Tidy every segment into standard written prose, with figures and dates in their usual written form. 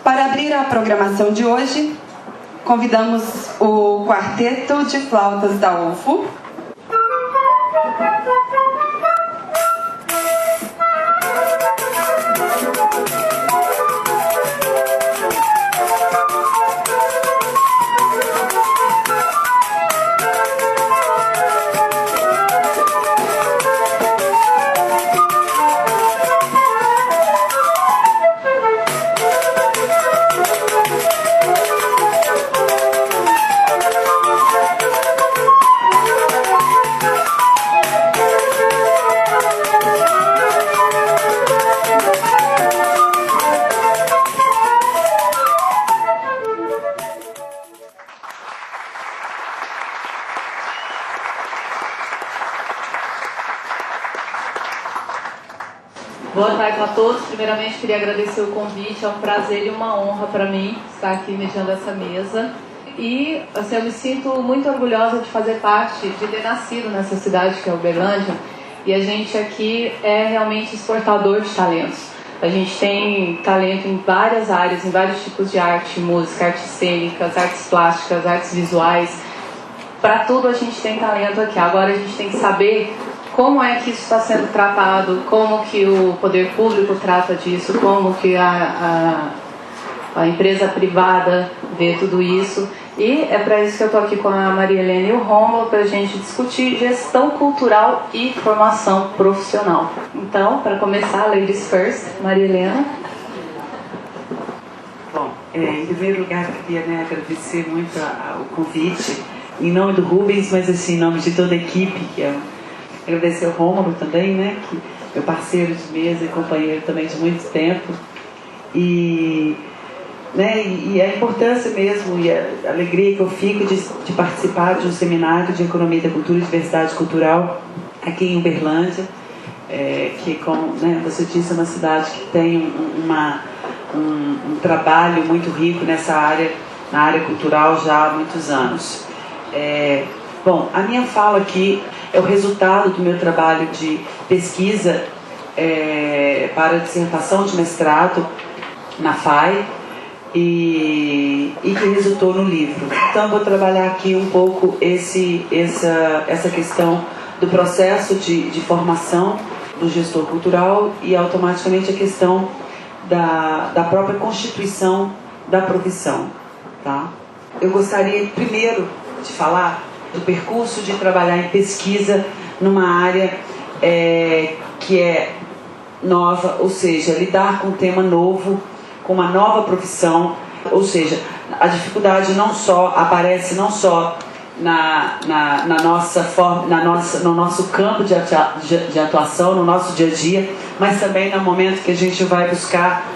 Para abrir a programação de hoje, convidamos o Quarteto de Flautas da UFO. Boa tarde a todos. Primeiramente, queria agradecer o convite. É um prazer e uma honra para mim estar aqui mediando essa mesa. E assim, eu me sinto muito orgulhosa de fazer parte, de ter nascido nessa cidade que é Uberlândia. E a gente aqui é realmente exportador de talentos. A gente tem talento em várias áreas, em vários tipos de arte, música, artes cênicas, artes plásticas, artes visuais. Para tudo a gente tem talento aqui. Agora a gente tem que saber como é que isso está sendo tratado, como que o poder público trata disso, como que a empresa privada vê tudo isso. E é para isso que eu estou aqui com a Maria Helena e o Rômulo, para a gente discutir gestão cultural e formação profissional. Então, para começar, ladies first, Maria Helena. Bom, em primeiro lugar, eu queria agradecer muito o convite, em nome do Rubens, mas assim, em nome de toda a equipe, que é agradecer ao Rômulo também, que é meu parceiro de mesa e companheiro também de muito tempo. E a importância mesmo e a alegria que eu fico de participar de um seminário de Economia da Cultura e Diversidade Cultural aqui em Uberlândia, que, como você disse, é uma cidade que tem um trabalho muito rico nessa área, na área cultural já há muitos anos. Bom, a minha fala aqui é o resultado do meu trabalho de pesquisa para a dissertação de mestrado na FAI e que resultou no livro. Então, vou trabalhar aqui um pouco essa questão do processo de formação do gestor cultural e automaticamente a questão da própria constituição da profissão. Tá? Eu gostaria primeiro de falar do percurso de trabalhar em pesquisa numa área que é nova, ou seja, lidar com um tema novo, com uma nova profissão, ou seja, a dificuldade aparece não só no nosso campo de atuação, no nosso dia a dia, mas também no momento que a gente vai buscar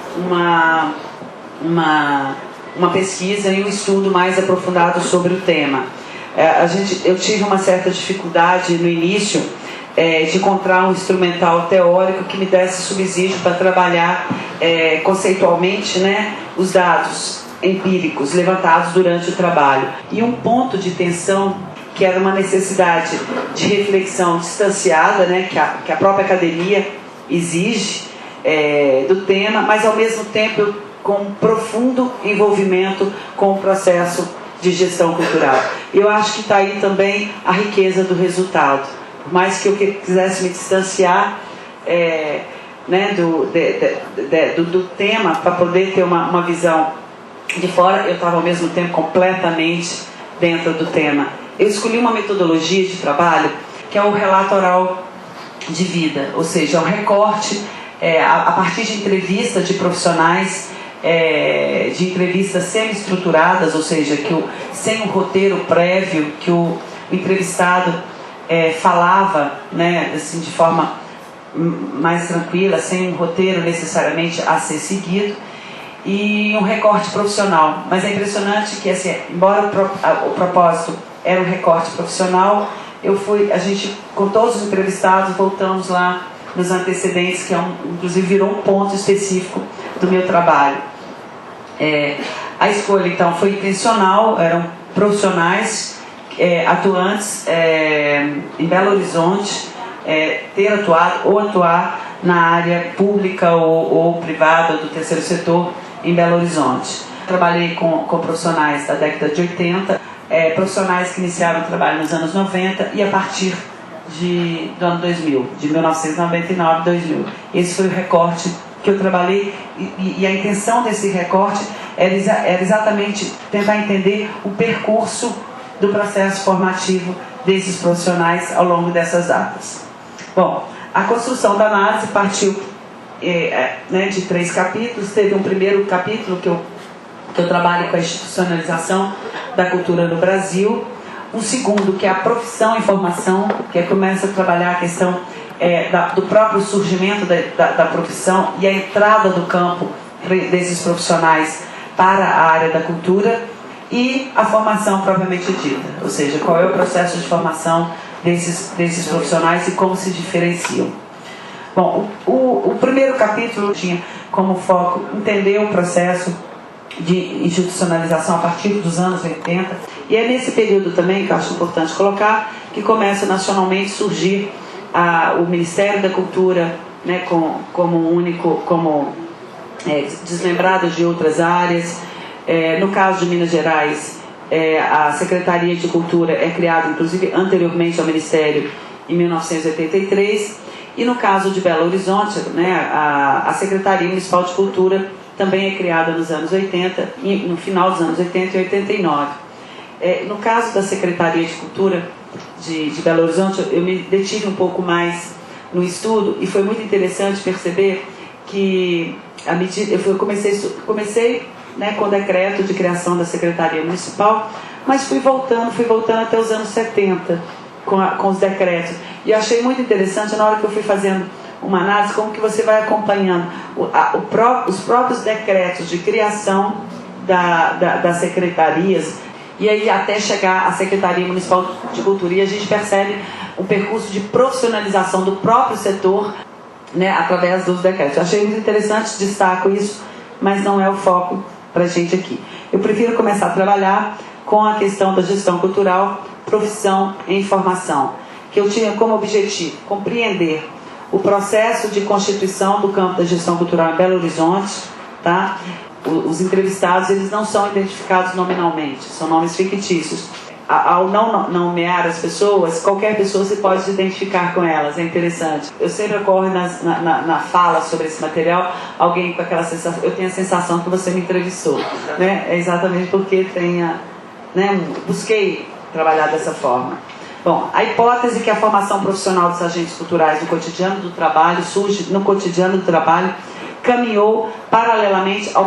uma pesquisa e um estudo mais aprofundado sobre o tema. Eu tive uma certa dificuldade no início de encontrar um instrumental teórico que me desse subsídio para trabalhar conceitualmente os dados empíricos levantados durante o trabalho. E um ponto de tensão, que era uma necessidade de reflexão distanciada, que a própria academia exige do tema, mas ao mesmo tempo com profundo envolvimento com o processo de gestão cultural. Eu acho que está aí também a riqueza do resultado. Por mais que eu quisesse me distanciar do tema para poder ter uma visão de fora, eu estava ao mesmo tempo completamente dentro do tema. Eu escolhi uma metodologia de trabalho que é o relato oral de vida, ou seja, é um recorte a partir de entrevistas de profissionais, de entrevistas semi-estruturadas, ou seja, sem um roteiro prévio, que o entrevistado falava assim, de forma mais tranquila, sem um roteiro necessariamente a ser seguido, e um recorte profissional. Mas é impressionante que, assim, embora o propósito era um recorte profissional, a gente, com todos os entrevistados, voltamos lá nos antecedentes, que inclusive virou um ponto específico do meu trabalho. A escolha, então, foi intencional, eram profissionais atuantes em Belo Horizonte, ter atuado ou atuar na área pública ou privada do terceiro setor em Belo Horizonte. Trabalhei com profissionais da década de 80, profissionais que iniciaram o trabalho nos anos 90 e a partir do ano 2000, de 1999 a 2000. Esse foi o recorte que eu trabalhei e a intenção desse recorte era exatamente tentar entender o percurso do processo formativo desses profissionais ao longo dessas datas. Bom, a construção da análise partiu de 3 capítulos. Teve um primeiro capítulo que eu trabalho com a institucionalização da cultura no Brasil. Um segundo, que é a profissão em formação, que começa a trabalhar a questão do próprio surgimento da profissão e a entrada do campo desses profissionais para a área da cultura, e a formação propriamente dita, ou seja, qual é o processo de formação desses profissionais e como se diferenciam. Bom, o primeiro capítulo tinha como foco entender o processo de institucionalização a partir dos anos 80, e é nesse período também que eu acho importante colocar que começa nacionalmente a surgir o Ministério da Cultura, né, como único, desmembrado de outras áreas. No caso de Minas Gerais, a Secretaria de Cultura é criada, inclusive, anteriormente ao Ministério, em 1983. E no caso de Belo Horizonte, né, a Secretaria Municipal de Cultura também é criada nos anos 80, no final dos anos 80 e 89. No caso da Secretaria de Cultura de Belo Horizonte, eu me detive um pouco mais no estudo e foi muito interessante perceber que eu comecei com o decreto de criação da Secretaria Municipal, mas fui voltando até os anos 70 com os decretos. E eu achei muito interessante, na hora que eu fui fazendo uma análise, como que você vai acompanhando os próprios decretos de criação das secretarias, e aí até chegar à Secretaria Municipal de Cultura. E a gente percebe um percurso de profissionalização do próprio setor, né, através dos decretos. Eu achei muito interessante, destaco isso, mas não é o foco para a gente aqui. Eu prefiro começar a trabalhar com a questão da gestão cultural, profissão em formação, que eu tinha como objetivo compreender o processo de constituição do campo da gestão cultural em Belo Horizonte, tá? Os entrevistados, eles não são identificados nominalmente, são nomes fictícios. Ao não nomear as pessoas, qualquer pessoa se pode se identificar com elas, é interessante. Eu sempre ocorre na fala sobre esse material, alguém com aquela sensação, eu tenho a sensação que você me entrevistou, né? É exatamente porque busquei trabalhar dessa forma. Bom, a hipótese que a formação profissional dos agentes culturais no cotidiano do trabalho surge no cotidiano do trabalho, caminhou paralelamente à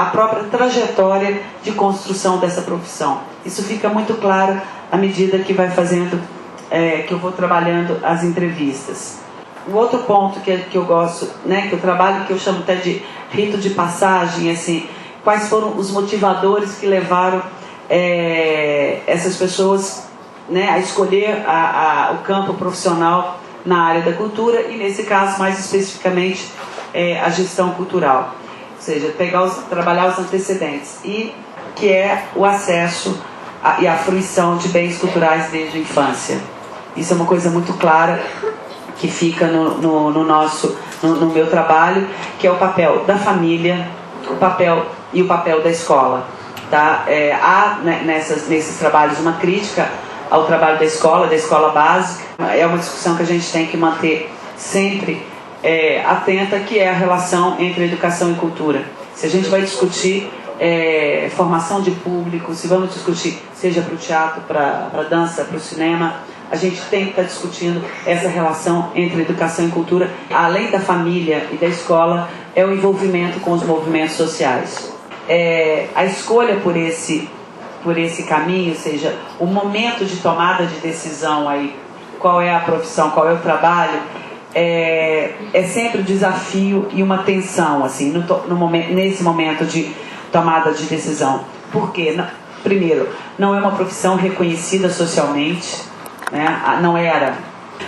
própria trajetória de construção dessa profissão. Isso fica muito claro à medida que vai fazendo, que eu vou trabalhando as entrevistas. O outro ponto que eu gosto, né, que eu trabalho, que eu chamo até de rito de passagem, assim, quais foram os motivadores que levaram essas pessoas, né, a escolher o campo profissional na área da cultura, e nesse caso, mais especificamente, a gestão cultural. Ou seja, trabalhar os antecedentes, e que é o acesso e a fruição de bens culturais desde a infância. Isso é uma coisa muito clara que fica no meu trabalho, que é o papel da família, o papel da escola. Tá? Há nesses trabalhos uma crítica ao trabalho da escola básica. É uma discussão que a gente tem que manter sempre atenta, que é a relação entre educação e cultura. Se a gente vai discutir formação de público, se vamos discutir, seja para o teatro, para a dança, para o cinema, a gente tem que estar discutindo essa relação entre educação e cultura. Além da família e da escola, é o envolvimento com os movimentos sociais. A escolha por esse caminho, ou seja, o momento de tomada de decisão aí, qual é a profissão, qual é o trabalho, é sempre um desafio e uma tensão, assim, nesse momento de tomada de decisão. Por quê? Primeiro, não é uma profissão reconhecida socialmente, né? Não era.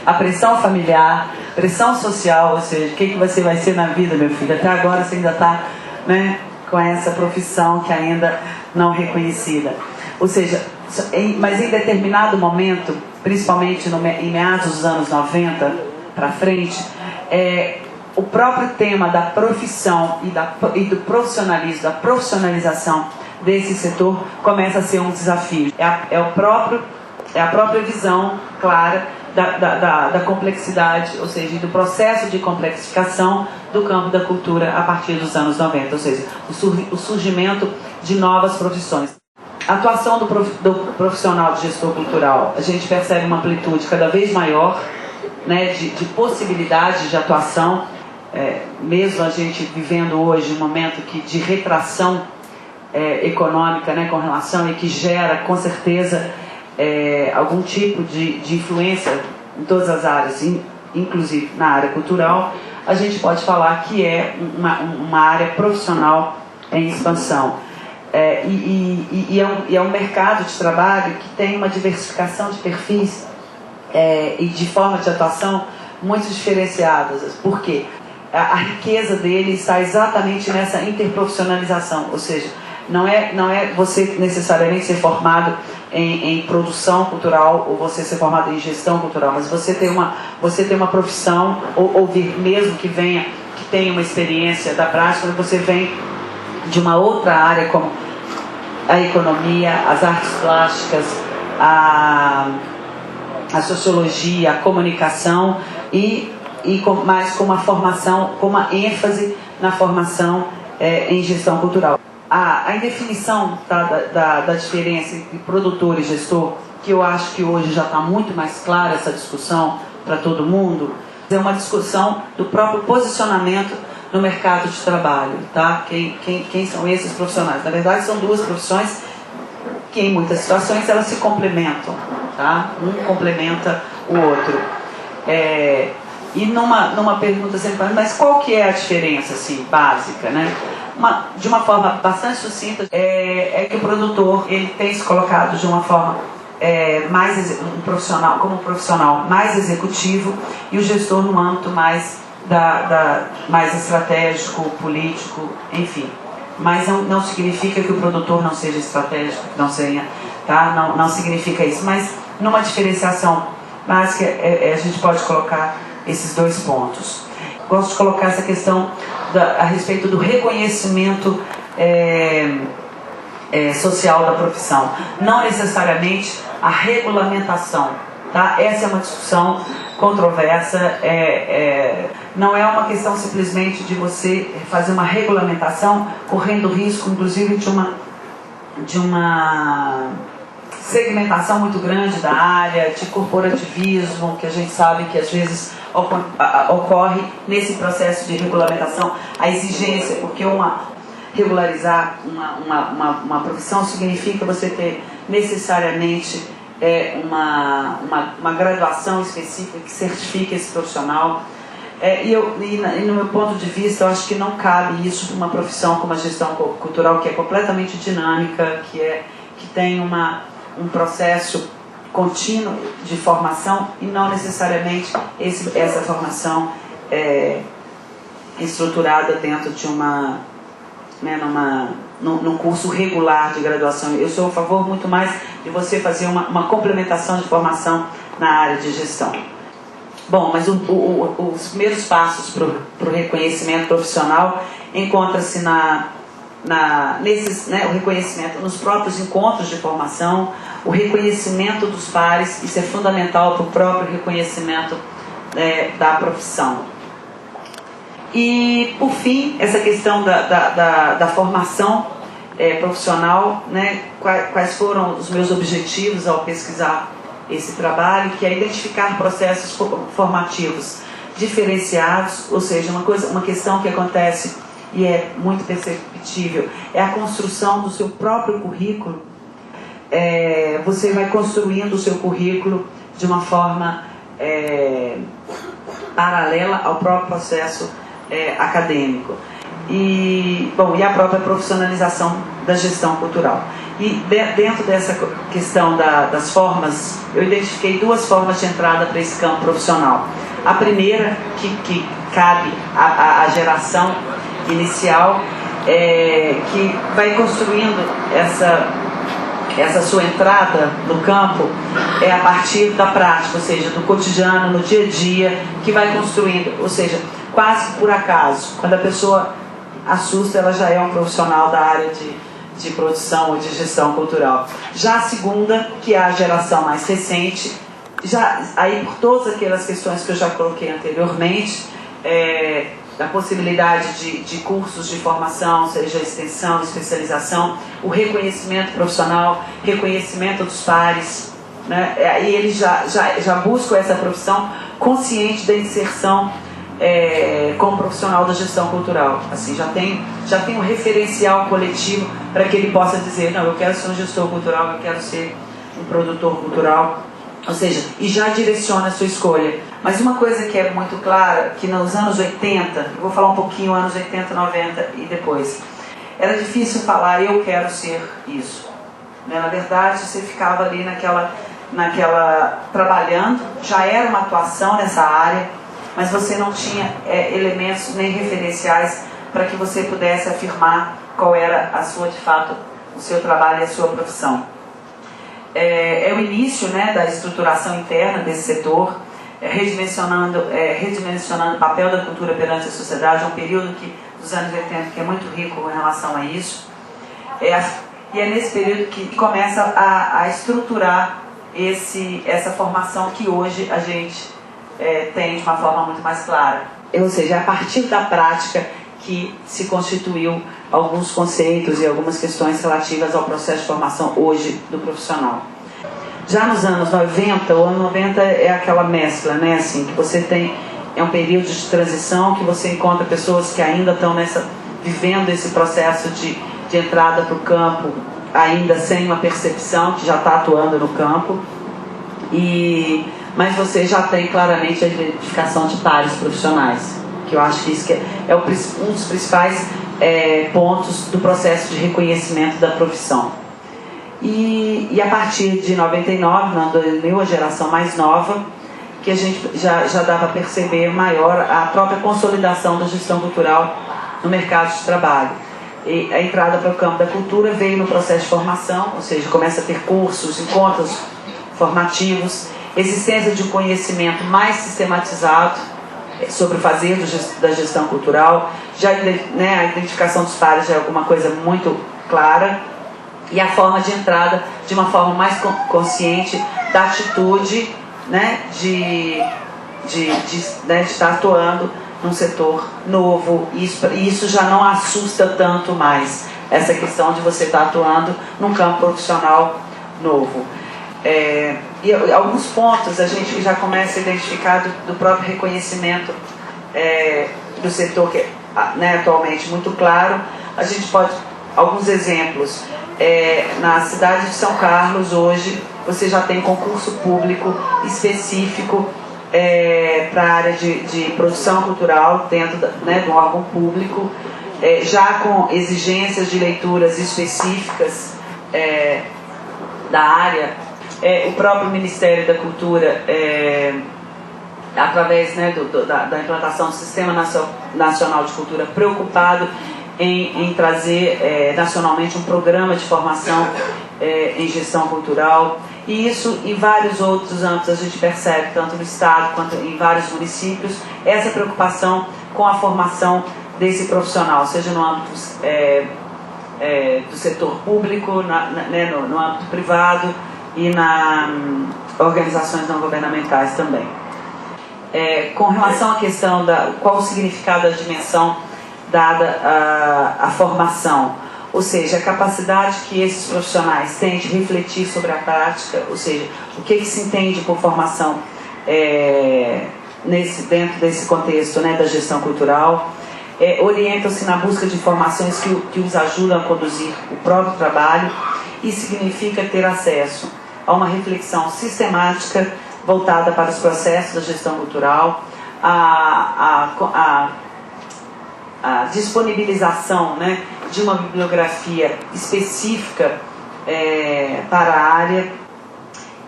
A pressão familiar, pressão social, ou seja, o que você vai ser na vida, meu filho? Até agora você ainda está, né, com essa profissão que ainda não reconhecida. Ou seja, mas em determinado momento, principalmente em meados dos anos 90 para frente, o próprio tema da profissão e do profissionalismo, da profissionalização desse setor começa a ser um desafio. É a própria visão clara da complexidade, ou seja, do processo de complexificação do campo da cultura a partir dos anos 90, ou seja, o surgimento de novas profissões. A atuação do profissional de gestor cultural, a gente percebe uma amplitude cada vez maior, né, de possibilidades de atuação, mesmo a gente vivendo hoje um momento de retração econômica, né, com relação, e que gera com certeza algum tipo de influência em todas as áreas, inclusive na área cultural. A gente pode falar que é uma área profissional em expansão. É um mercado de trabalho que tem uma diversificação de perfis e de forma de atuação muito diferenciadas. Por quê? A riqueza dele está exatamente nessa interprofissionalização, ou seja, não é você necessariamente ser formado em produção cultural ou você ser formado em gestão cultural, mas você ter uma profissão ou mesmo que tenha uma experiência da prática, quando você vem de uma outra área como a economia, as artes plásticas, a sociologia, a comunicação mais com uma formação, com uma ênfase na formação em gestão cultural. A indefinição da diferença entre produtor e gestor, que eu acho que hoje já está muito mais clara essa discussão para todo mundo, é uma discussão do próprio posicionamento no mercado de trabalho, tá? Quem são esses profissionais? Na verdade, são duas profissões que em muitas situações elas se complementam, tá? Um complementa o outro. E numa pergunta sempre, mas qual que é a diferença assim, básica, né? De uma forma bastante sucinta, que o produtor ele tem se colocado de uma forma como um profissional mais executivo, e o gestor no âmbito mais mais estratégico, político, enfim. Mas não significa que o produtor não seja estratégico, não seja, tá? Não significa isso. Mas numa diferenciação básica, a gente pode colocar esses dois pontos. Gosto de colocar essa questão a respeito do reconhecimento social da profissão, não necessariamente a regulamentação, tá? Essa é uma discussão controversa, não é uma questão simplesmente de você fazer uma regulamentação, correndo risco, inclusive, de uma segmentação muito grande da área, de corporativismo, que a gente sabe que às vezes ocorre nesse processo de regulamentação, a exigência, porque regularizar uma profissão significa você ter necessariamente uma graduação específica que certifique esse profissional. E no meu ponto de vista, eu acho que não cabe isso para uma profissão como a gestão cultural, que é completamente dinâmica, que tem um processo contínuo de formação, e não necessariamente essa formação estruturada dentro de num curso regular de graduação. Eu sou a favor muito mais de você fazer uma complementação de formação na área de gestão. Bom, mas os primeiros passos para o reconhecimento profissional encontra-se o reconhecimento nos próprios encontros de formação, o reconhecimento dos pares. Isso é fundamental para o próprio reconhecimento da profissão. E, por fim, essa questão da formação profissional, né? Quais foram os meus objetivos ao pesquisar esse trabalho, que é identificar processos formativos diferenciados, ou seja, uma questão que acontece e é muito perceptível, é a construção do seu próprio currículo. Você vai construindo o seu currículo de uma forma paralela ao próprio processo acadêmico. E a própria profissionalização da gestão cultural. E dentro dessa questão das formas, eu identifiquei duas formas de entrada para esse campo profissional. A primeira, que cabe à geração inicial, que vai construindo essa sua entrada no campo a partir da prática, ou seja, do cotidiano, no dia a dia, que vai construindo, ou seja, quase por acaso. Quando a pessoa assusta, ela já é um profissional da área de produção ou de gestão cultural. Já a segunda, que é a geração mais recente, já, aí por todas aquelas questões que eu já coloquei anteriormente, da possibilidade de cursos de formação, seja extensão, especialização, o reconhecimento profissional, reconhecimento dos pares, né? E eles já buscam essa profissão consciente da inserção como profissional da gestão cultural. Assim, já tem um referencial coletivo para que ele possa dizer, não, eu quero ser um gestor cultural, eu quero ser um produtor cultural, ou seja, e já direciona a sua escolha. Mas uma coisa que é muito clara, que nos anos 80, eu vou falar um pouquinho anos 80, 90 e depois, era difícil falar, eu quero ser isso. Né? Na verdade, você ficava ali naquela trabalhando, já era uma atuação nessa área, mas você não tinha elementos nem referenciais para que você pudesse afirmar qual era a sua, de fato, o seu trabalho e a sua profissão. É o início, né, da estruturação interna desse setor, redimensionando o papel da cultura perante a sociedade. É um período dos anos 80 que é muito rico em relação a isso. E é nesse período que começa a estruturar essa formação que hoje a gente tem de uma forma muito mais clara. Ou seja, é a partir da prática que se constituiu alguns conceitos e algumas questões relativas ao processo de formação hoje do profissional. Já nos anos 90, o ano 90 é aquela mescla, né, assim, que você tem, é um período de transição que você encontra pessoas que ainda estão vivendo esse processo de entrada para o campo, ainda sem uma percepção, que já está atuando no campo, mas você já tem claramente a identificação de pares profissionais, que eu acho que isso é um dos principais pontos do processo de reconhecimento da profissão. E a partir de 99, no ano 2000, a geração mais nova, que a gente já dá para perceber maior a própria consolidação da gestão cultural no mercado de trabalho. E a entrada para o campo da cultura veio no processo de formação, ou seja, começa a ter cursos, encontros formativos, existência de um conhecimento mais sistematizado sobre o fazer da gestão cultural, já, né, a identificação dos pares já é alguma coisa muito clara, e a forma de entrada de uma forma mais consciente da atitude, né, de estar atuando num setor novo, e isso já não assusta tanto mais, essa questão de você estar atuando num campo profissional novo. E alguns pontos a gente já começa a identificar do próprio reconhecimento do setor, que é, né, atualmente muito claro. A gente pode, alguns exemplos, na cidade de São Carlos hoje você já tem concurso público específico para a área de produção cultural dentro de um órgão público, já com exigências de leituras específicas da área. O próprio Ministério da Cultura, através, né, da implantação do Sistema Nacional de Cultura, preocupado em trazer nacionalmente um programa de formação em gestão cultural. E isso em vários outros âmbitos a gente percebe, tanto no Estado quanto em vários municípios, essa preocupação com a formação desse profissional, seja no âmbito do setor público, no âmbito privado e nas organizações não governamentais também. Com relação à questão qual o significado da dimensão dada à formação, ou seja, a capacidade que esses profissionais têm de refletir sobre a prática, ou seja, o que se entende por formação dentro desse contexto, né, da gestão cultural. Orientam-se na busca de informações que os ajudam a conduzir o próprio trabalho, e significa ter acesso a uma reflexão sistemática voltada para os processos da gestão cultural, a disponibilização, né, de uma bibliografia específica para a área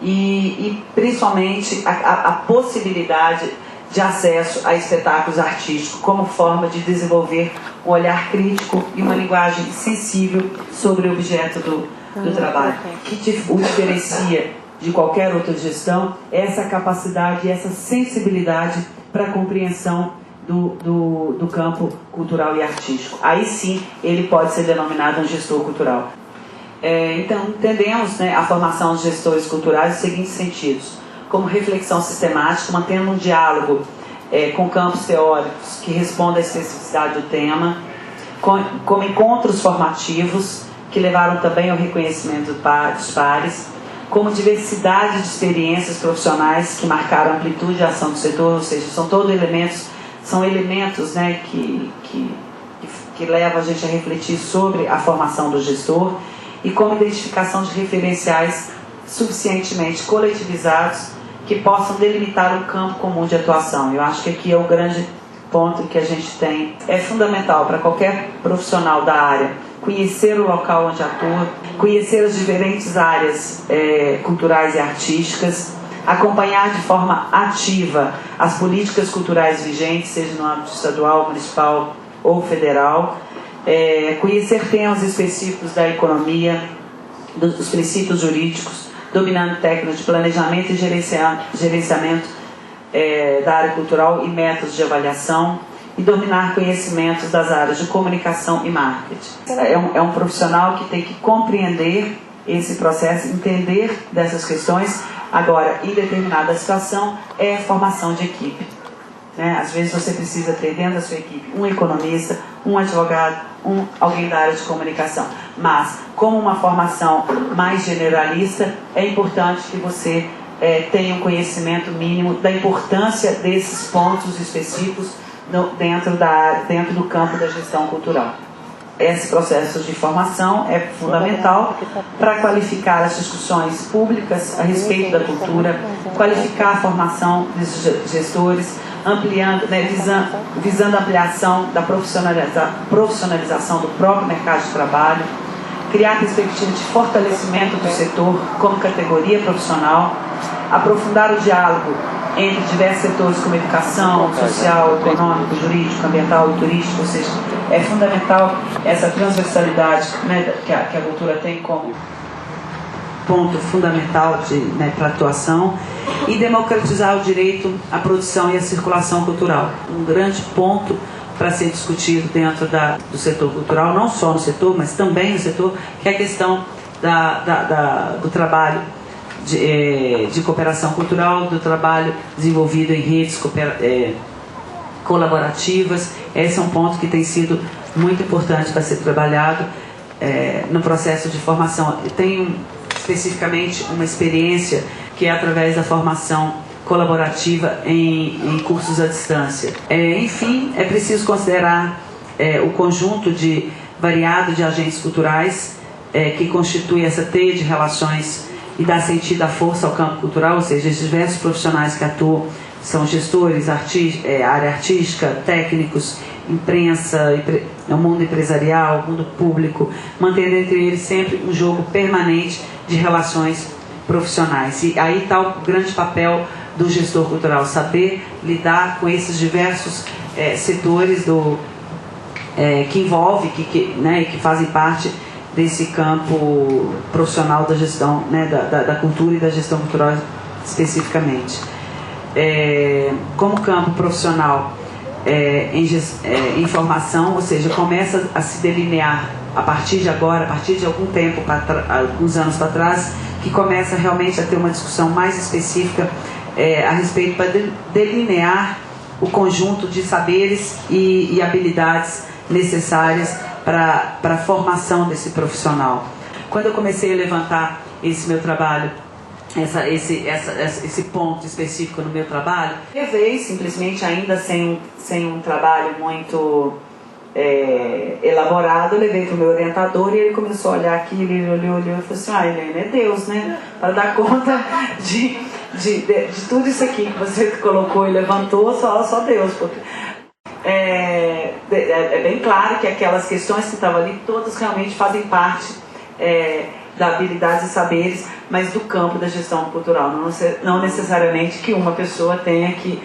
e principalmente a possibilidade de acesso a espetáculos artísticos como forma de desenvolver um olhar crítico e uma linguagem sensível sobre o objeto do trabalho. O que o diferencia de qualquer outra gestão é essa capacidade e essa sensibilidade para a compreensão do campo cultural e artístico. Aí sim ele pode ser denominado um gestor cultural. Então entendemos, né, a formação de gestores culturais nos seguintes sentidos: como reflexão sistemática, mantendo um diálogo com campos teóricos que respondam à especificidade do tema, como encontros formativos que levaram também ao reconhecimento dos pares, como diversidade de experiências profissionais que marcaram a amplitude de ação do setor, ou seja, são elementos, né, que levam a gente a refletir sobre a formação do gestor, e como identificação de referenciais suficientemente coletivizados que possam delimitar um campo comum de atuação. Eu acho que aqui é o grande ponto que a gente tem. É fundamental para qualquer profissional da área conhecer o local onde atua, conhecer as diferentes áreas culturais e artísticas, acompanhar de forma ativa as políticas culturais vigentes, seja no âmbito estadual, municipal ou federal, conhecer temas específicos da economia, dos princípios jurídicos, dominando técnicas de planejamento e gerenciamento da área cultural e métodos de avaliação, e dominar conhecimentos das áreas de comunicação e marketing. É um profissional que tem que compreender esse processo, entender dessas questões. Agora, em determinada situação, é formação de equipe. Às vezes você precisa ter dentro da sua equipe um economista, um advogado, alguém da área de comunicação. Mas, como uma formação mais generalista, é importante que você tenha um conhecimento mínimo da importância desses pontos específicos dentro do campo da gestão cultural. Esse processo de formação é fundamental para qualificar as discussões públicas a respeito da cultura, qualificar a formação dos gestores, ampliando, visando a ampliação da profissionalização do próprio mercado de trabalho, criar perspectiva de fortalecimento do setor como categoria profissional, aprofundar o diálogo entre diversos setores como educação, social, econômico, jurídico, ambiental e turístico, ou seja, é fundamental essa transversalidade, né, que a cultura tem como ponto fundamental para a atuação, e democratizar o direito à produção e à circulação cultural. Um grande ponto para ser discutido dentro do setor cultural, não só no setor, mas também no setor, que é a questão do trabalho de cooperação cultural, do trabalho desenvolvido em redes colaborativas. Esse é um ponto que tem sido muito importante para ser trabalhado no processo de formação. Eu tenho especificamente uma experiência que é através da formação colaborativa em cursos à distância. Enfim, é preciso considerar o conjunto variado de agentes culturais que constitui essa teia de relações e dá sentido à força ao campo cultural, ou seja, os diversos profissionais que atuam são gestores, área artística, técnicos, imprensa, o mundo empresarial, o mundo público, mantendo entre eles sempre um jogo permanente de relações profissionais. E aí está o grande papel do gestor cultural, saber lidar com esses diversos setores que envolvem, que fazem parte desse campo profissional da gestão, da cultura e da gestão cultural especificamente. Como campo profissional em formação, ou seja, começa a se delinear a partir de agora, a partir de algum tempo, alguns anos para trás, que começa realmente a ter uma discussão mais específica a respeito para delinear o conjunto de saberes e habilidades necessárias para a formação desse profissional. Quando eu comecei a levantar esse meu trabalho, esse ponto específico no meu trabalho, levei simplesmente, ainda sem um trabalho muito elaborado, eu levei para o meu orientador e ele começou a olhar aquilo, ele olhou e falou assim: Helena, é Deus, né? Para dar conta de tudo isso aqui que você colocou e levantou, só Deus. Porque é bem claro que aquelas questões que estavam ali, todas realmente fazem parte da habilidades e saberes, mas do campo da gestão cultural. Não necessariamente que uma pessoa tenha que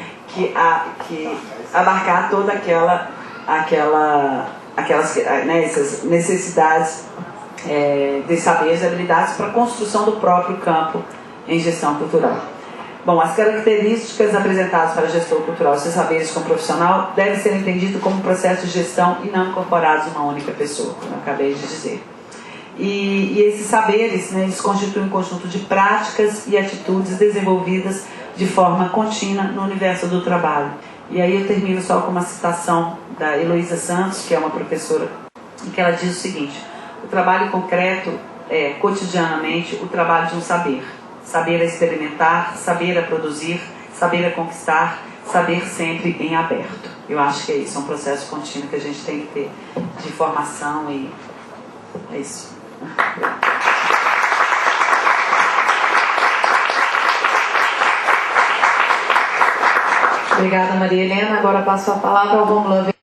abarcar toda essas necessidades de saberes e habilidades para a construção do próprio campo em gestão cultural. Bom, as características apresentadas para gestor cultural e seus saberes como profissional devem ser entendidos como processo de gestão e não incorporados em uma única pessoa, como eu acabei de dizer. E esses saberes, né, eles constituem um conjunto de práticas e atitudes desenvolvidas de forma contínua no universo do trabalho. E aí eu termino só com uma citação da Heloísa Santos, que é uma professora, em que ela diz o seguinte: o trabalho concreto é, cotidianamente, o trabalho de um saber. Saber a experimentar, saber a produzir, saber a conquistar, saber sempre em aberto. Eu acho que é isso, é um processo contínuo que a gente tem que ter de formação e é isso. Obrigada, Maria Helena. Agora passo a palavra ao Romulo.